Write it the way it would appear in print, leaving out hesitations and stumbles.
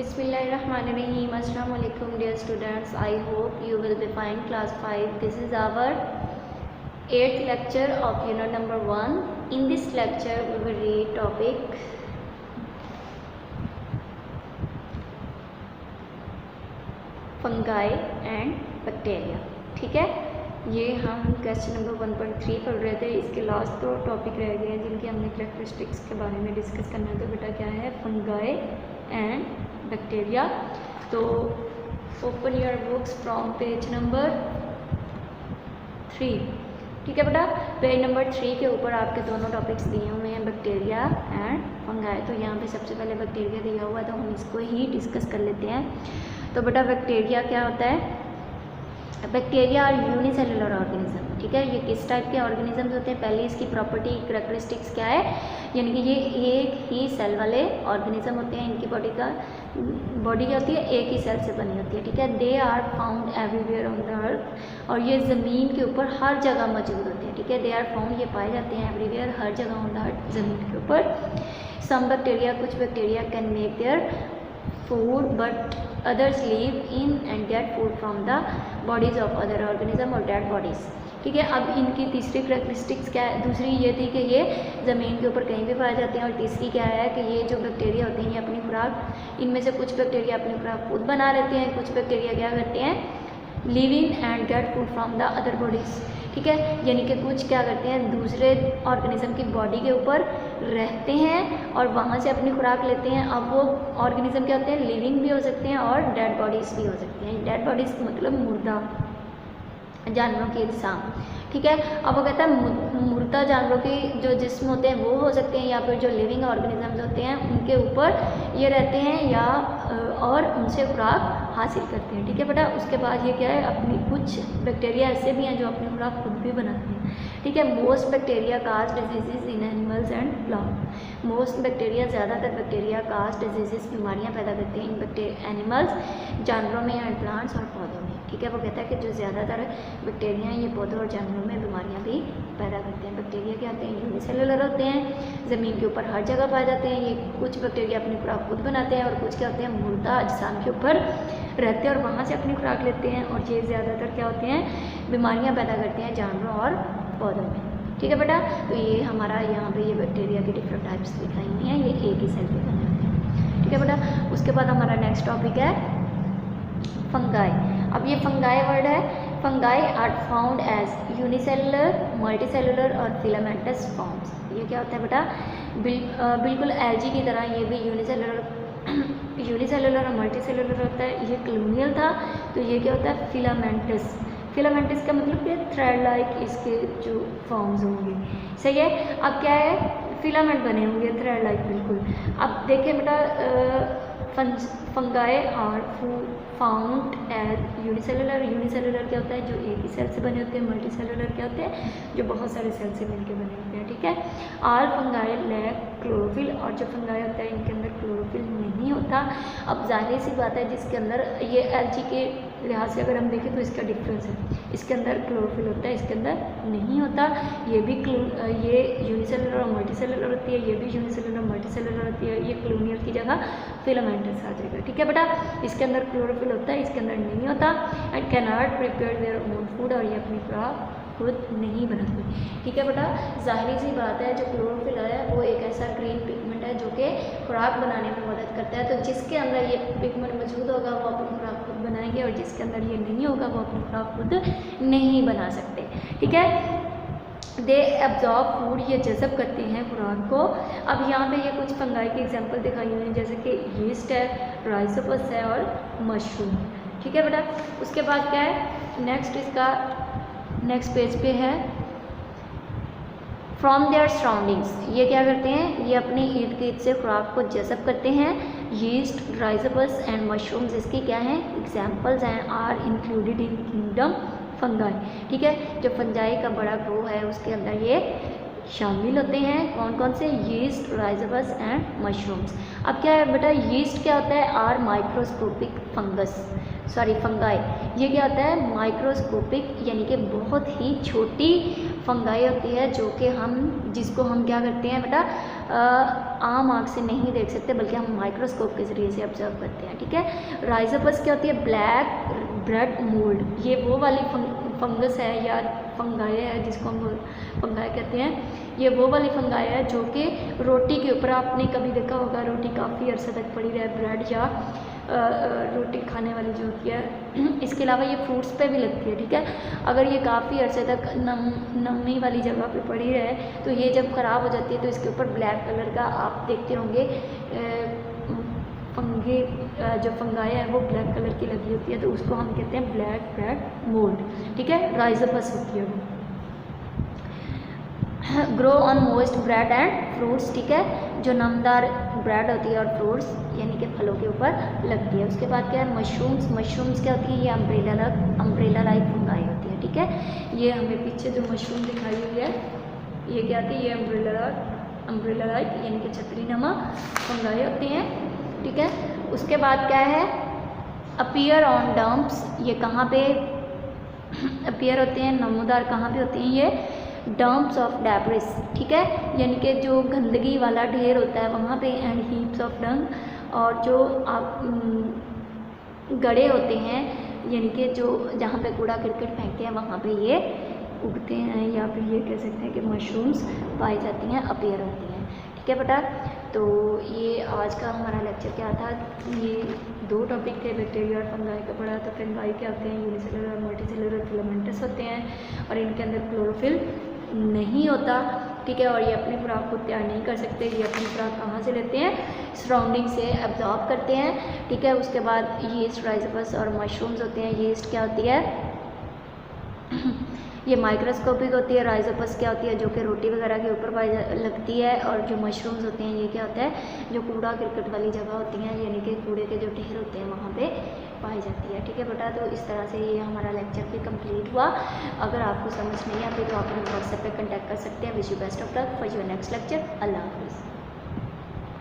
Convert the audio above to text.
Bismillahirrahmanirrahim. Assalamu alaikum dear students. I hope you will be fine. Class 5. This is our 8th lecture of unit number 1. In this lecture we will read topic fungi and bacteria. ठीक है, ये हम question number 1.3 पढ़ रहे थे. इसके last दो topic रह गए हैं जिनके हमने कैरेक्टरिस्टिक्स के बारे में डिस्कस करना है. तो बेटा क्या है, फंगाई एंड बैक्टीरिया. तो open your books from page number 3. ठीक है बेटा, पेज नंबर 3 के ऊपर आपके दोनों टॉपिक्स दिए हुए हैं, बैक्टीरिया एंड फंगाई. तो यहाँ पे सबसे पहले बैक्टीरिया दिया हुआ है तो हम इसको ही डिस्कस कर लेते हैं. तो बेटा बैक्टीरिया क्या होता है? बैक्टीरिया और यूनिसेलुलर ऑर्गेनिज्म. ठीक है, ये किस टाइप के ऑर्गेनिजम्स होते हैं? पहले इसकी प्रॉपर्टी कैरेक्टरिस्टिक्स क्या है, यानी कि ये एक ही सेल वाले ऑर्गेनिज्म होते हैं. इनकी बॉडी क्या होती है, एक ही सेल से बनी होती है. ठीक है, they are found everywhere on the earth. और ये ज़मीन के ऊपर हर जगह मौजूद होते हैं. ठीक है, दे आर फाउंड, ये पाए जाते हैं एवरीवेयर, हर जगह ऑन द अर्थ, ज़मीन के ऊपर. सम बैक्टीरिया, कुछ bacteria can make their food but others live in and get food from the bodies of other organism or dead bodies. ठीक है, अब इनकी तीसरी कैरेक्टरिस्टिक्स क्या है? दूसरी ये थी कि ये ज़मीन के ऊपर कहीं भी पाए जाते हैं. और तीसरी क्या है कि ये जो बैक्टीरिया होते हैं ये अपनी खुराक, इनमें से कुछ बैक्टीरिया अपनी खुराक खुद बना लेते हैं, कुछ बैक्टीरिया क्या करते हैं, live in and get food from the other bodies. ठीक है, यानी कि कुछ क्या करते हैं, दूसरे ऑर्गेनिज्म की बॉडी के ऊपर रहते हैं और वहाँ से अपनी खुराक लेते हैं. अब वो ऑर्गेनिज्म क्या होते हैं, लिविंग भी हो सकते हैं और डेड बॉडीज़ भी हो सकते हैं. डेड बॉडीज़ मतलब मुर्दा जानवरों के अजसाम. ठीक है, अब वो कहता है मुर्दा जानवरों के जो जिस्म होते हैं वो हो सकते हैं, या फिर जो लिविंग ऑर्गेनिजम्स होते हैं उनके ऊपर ये रहते हैं या और उनसे खुराक हासिल करते हैं. ठीक है बेटा, उसके बाद ये क्या है, अपनी कुछ बैक्टीरिया ऐसे भी हैं जो अपनी खुराक खुद भी बनाते हैं. ठीक है, most bacteria cause disease in animals and plant. Most bacteria, ज़्यादातर बैक्टीरिया काज डिजीज़, बीमारियाँ पैदा करते हैं इन एनिमल्स, जानवरों में एंड प्लांट्स और पौधों में. ठीक है, वो कहता है कि जो ज़्यादातर बैक्टीरिया हैं ये पौधों और जानवरों में बीमारियां भी पैदा करते हैं. बैक्टीरिया क्या होते हैं, यूनिसेलुलर होते हैं, ज़मीन के ऊपर हर जगह पाए जाते हैं. ये कुछ बैक्टीरिया अपनी खुराक खुद बनाते हैं और कुछ क्या होते हैं, मुर्दा अजसाम के ऊपर रहते हैं और वहाँ से अपनी खुराक लेते हैं. और ये ज़्यादातर क्या होते हैं, बीमारियाँ पैदा करते हैं जानवरों और पौधों में. ठीक है बेटा, तो ये हमारा यहाँ पे ये बैक्टीरिया की डिफरेंट टाइप्स दिखाई हुई हैं, ये एक ही सेल पे बने होते हैं. ठीक है बेटा, उसके बाद हमारा नेक्स्ट टॉपिक है फंगाई. अब ये फंगाई वर्ड है. Fungi are found as unicellular, multicellular और फिलामेंटस फॉर्म्स. ये क्या होता है बेटा, बिल्कुल एलजी की तरह ये भी यूनिसेलुलर और मल्टीसेलुलर होता है. ये कॉलोनियल था, तो ये क्या होता है, फिलामेंटस. फिलामेंटस का मतलब कि थ्रेड लाइक इसके जो फॉर्म्स होंगे. सही है, अब क्या है, फिलामेंट बने होंगे थ्रेड लाइक बिल्कुल. अब देखिए बेटा, fungi are found as unicellular. Unicellular क्या होता है, जो एक ही सेल से बने होते हैं. मल्टीसेलुलर क्या होते हैं, जो बहुत सारे सेल से मिलकर बने होते हैं. ठीक है, आल फंगाई लैक क्लोरोफिल. और जो फंगाई होता है इनके अंदर क्लोरोफिल नहीं होता. अब जाहिर सी बात है, जिसके अंदर ये एलजी के लिहाज से अगर हम देखें तो इसका डिफरेंस है, इसके अंदर क्लोरोफिल होता है, इसके अंदर नहीं होता. ये भी ये यूनिसेलुलर और मल्टीसेलुलर होती है, ये भी यूनिसेलुलर और मल्टीसेलुलर होती है. ये कॉलोनियल की जगह फिलामेंटस आ जाएगा. ठीक है बेटा, इसके अंदर क्लोरोफिल होता है, इसके अंदर नहीं होता. And can not prepare their own food. और ये अपनी खुराक खुद नहीं बनाते. ठीक है बेटा, जाहिर सी बात है, जो क्लोरोफिल है वो एक ऐसा ग्रीन पिगमेंट है जो कि खुराक बनाने में मदद करता है. तो जिसके अंदर ये पिगमेंट मौजूद होगा वो अपनी खुराक खुद बनाएंगे, और जिसके अंदर ये नहीं होगा वो अपनी खुराक खुद नहीं बना सकते. ठीक है, दे एब्जॉर्ब फूड, ये जज़ब करते हैं खुराक को. अब यहाँ पे ये कुछ फंगाई की एग्जांपल दिखाई हुई हैं, जैसे कि यीस्ट है, राइजोपस है और मशरूम. ठीक है बेटा, उसके बाद क्या है, नेक्स्ट इसका नेक्स्ट पेज पे है फ्रॉम देयर सराउंडिंग्स. ये क्या करते हैं, ये अपने इर्द गिर्द से खुराक को जज़ब करते हैं. यीस्ट, राइजोपस एंड मशरूम्स इसकी क्या हैं, एग्जांपल्स हैं. Are included in kingdom fungi. ठीक है, जो फंगाई का बड़ा ग्रोह है उसके अंदर ये शामिल होते हैं. कौन कौन से, यीस्ट, राइजोपस एंड मशरूम्स. अब क्या है बेटा, यीस्ट क्या होता है, आर माइक्रोस्कोपिक फंगाई. ये क्या होता है, माइक्रोस्कोपिक, यानी कि बहुत ही छोटी फंगाई होती है जो कि जिसको हम क्या करते हैं बेटा, आम आँख से नहीं देख सकते, बल्कि हम माइक्रोस्कोप के ज़रिए से ऑब्जर्व करते हैं। ठीक है, राइजोपस क्या होती है? Black bread mould. ये वो वाली फंगस है या फंगाई है जिसको हम फंगाई कहते हैं। ये वो वाली फंगाई है जो कि रोटी के ऊपर, आपने कभी देखा होगा रोटी काफ़ी अरसे तक पड़ी रहे, ब्रेड या रोटी खाने वाली जो होती है। इसके अलावा ये फ्रूट्स पे भी लगती है। ठीक है, अगर ये काफ़ी अरसे तक नमी वाली जगह पे पड़ी रहे तो ये जब ख़राब हो जाती है तो इसके ऊपर ब्लैक कलर का आप देखते होंगे फंगे, जो फंगाई है वो ब्लैक कलर की लगी होती है, तो उसको हम कहते हैं ब्लैक ब्रेड मोल्ड। ठीक है, राइजोपस होती है वो। Grow on moist bread and fruits. ठीक है, जो नमदार ब्रेड होती है और फ्रूट्स यानी कि फलों के ऊपर लगती है। उसके बाद क्या है? मशरूम्स। मशरूम्स क्या होती है? ये अम्ब्रेला लाइक फंगाई होती है। ठीक है, ये हमें पीछे जो मशरूम दिखाई हुई है ये क्या होती है? ये अम्ब्रेला लाइक यानी कि छतरी नमा फंगाई होती हैं। ठीक है, उसके बाद क्या है? Appear on dumps. ये कहाँ पे अपीयर होते हैं? नमूदार कहाँ पे होते हैं? ये डंप्स ऑफ डेब्रिस। ठीक है, यानी कि जो गंदगी वाला ढेर होता है वहाँ पे, एंड हीप्स ऑफ डंग। और जो आप गड़े होते हैं यानी कि जो जहाँ पे कूड़ा करकट फेंकते हैं वहाँ पे ये उगते हैं, या फिर ये कह सकते हैं कि मशरूम्स पाई जाती हैं, अपीयर होती हैं। ठीक है बेटा, तो ये आज का हमारा लेक्चर क्या था? ये 2 टॉपिक थे, बैक्टीरिया और फंगाई का पढ़ा। तो फंगाई क्या होते हैं? यूनिसेलुलर और मल्टीसेलुलर फिलामेंटस होते हैं और इनके अंदर क्लोरोफिल नहीं होता। ठीक है, और ये अपनी खुराक को तैयार नहीं कर सकते। ये अपनी खुराक कहाँ से लेते हैं? सराउंडिंग से एब्जॉर्ब करते हैं। ठीक है, उसके बाद यीस्ट, राइजोपस और मशरूम्स होते हैं। यीस्ट क्या होती है? ये माइक्रोस्कोपिक होती है। राइजोपस क्या होती है? जो कि रोटी वगैरह के ऊपर लगती है। और जो मशरूम्स होते हैं ये क्या होता है? जो कूड़ा क्रिकेट वाली जगह होती हैं यानी कि कूड़े के जो ढेर होते हैं वहाँ पे पाई जाती है। ठीक है बेटा, तो इस तरह से ये हमारा लेक्चर भी कंप्लीट हुआ। अगर आपको समझ नहीं आती तो आप हमें व्हाट्सएप पे कांटेक्ट कर सकते हैं। Wish you best of luck for your next lecture. अल्लाह हाफिज़।